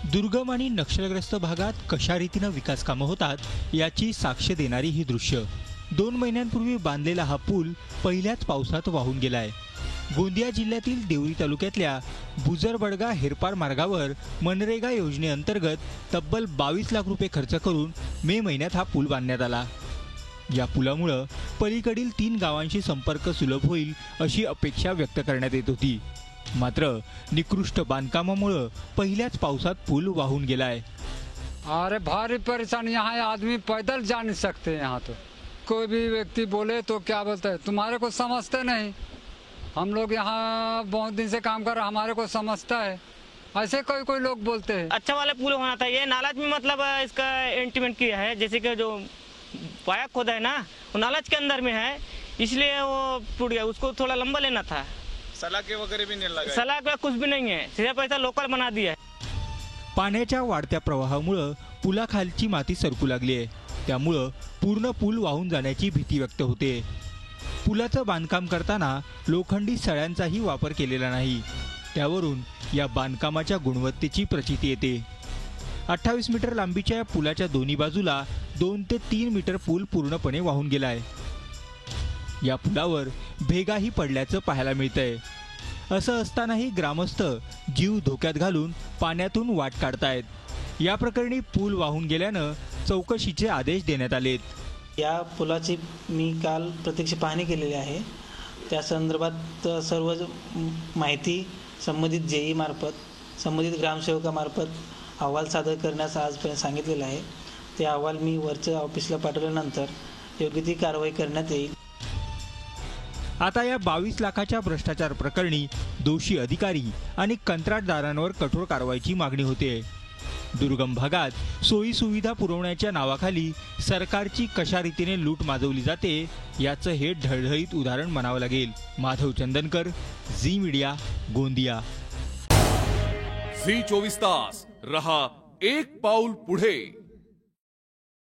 दुर्गम आणि नक्षलग्रस्त भागात कशा रीतीनं विकास कामं होतात याची साक्ष देणारी ही दृश्य। 2 महिन्यांपूर्वी बांधलेला हा पूल पहिल्याच पावसात वाहून गेलाय। गोंदिया जिल्ह्यातील देवरी तालुक्यातल्या बुजरबडगा हेरपार मार्गावर मनरेगा योजनेअंतर्गत तब्बल 22 लाख रुपये खर्च करून मे महिन्यात हा पूल बांधण्यात आला। या पुलामुळे पलीकडील 3 गावांशी संपर्क सुलभ होईल अशी अपेक्षा व्यक्त करण्यात येत होती। मात्र निकृष्ट बांधकामामुळे पहिल्याच पावसात पूल वाहून गेलाय। अरे भारी परेशानी, यहाँ आदमी पैदल जा नहीं सकते। यहाँ तो कोई भी व्यक्ति बोले तो क्या बोलते हैं, तुम्हारे को समझते नहीं। हम लोग यहाँ बहुत दिन से काम कर रहे, हमारे को समझता है, ऐसे कोई कोई लोग बोलते हैं। अच्छा वाला पुल होना था। ये नालाज में मतलब इसका एंटीमेंट किया है, जैसे कि जो पाया खोदा है ना वो नालाज के अंदर में है, इसलिए वो टूट गया। उसको थोड़ा लंबा लेना था। सलाखे वगैरह भी नहीं लगा, सलाख कुछ भी नहीं है, सिर्फ ऐसा लोकल बना दिया है। पाण्याच्या वाढत्या प्रवाहामुळे पुलाखालची माती सरकू लागली आहे, त्यामुळे पूर्ण पूल वाहून जाण्याची भीती व्यक्त होते। पुलाचं बांधकाम करताना लोखंडी सळ्यांचाही वापर केलेला नाही, त्यावरून या बांधकामाच्या गुणवत्तेची प्रचिती येते। 28 मीटर लांबीच्या या पुलाच्या दोन्ही बाजूला 2 ते 3 मीटर पूल पूर्णपणे वाहून गेलाय। या पुलावर भेगाही पडल्याचं पाहायला मिळतंय। असं असतानाही ग्रामस्थ जीव धोक्यात घालून पाण्यातून वाट काढतायत। या प्रकरणी पूल वाहून गेल्यानं चौकशीचे आदेश देण्यात आलेत। या पुलाची मी काल प्रत्यक्ष पाहणी केलेली आहे। त्या संदर्भात सर्व माहिती संबंधित जेई मार्फत, संबंधित ग्रामसेवकामार्फत अहवाल सादर करण्यास आजपर्यंत सांगितलेलं आहे। ते अहवाल मी वरच्या ऑफिसला पाठवल्यानंतर योग्य ती कारवाई करण्यात येईल। आता या 22 लाखाच्या भ्रष्टाचार प्रकरणी दोषी अधिकारी आणि कंत्राटदारांवर कठोर कारवाईची मागणी होते। दुर्गम भागात सोयी सुविधा पुरवण्याच्या नावाखाली सरकारची कशा रीतीने लूट माजवली जाते याचं हे ढळढळीत उदाहरण म्हणावं लागेल। माधव चंदनकर, झी मीडिया, गोंदिया। झी 24 तास रहा एक पाऊल पुढे।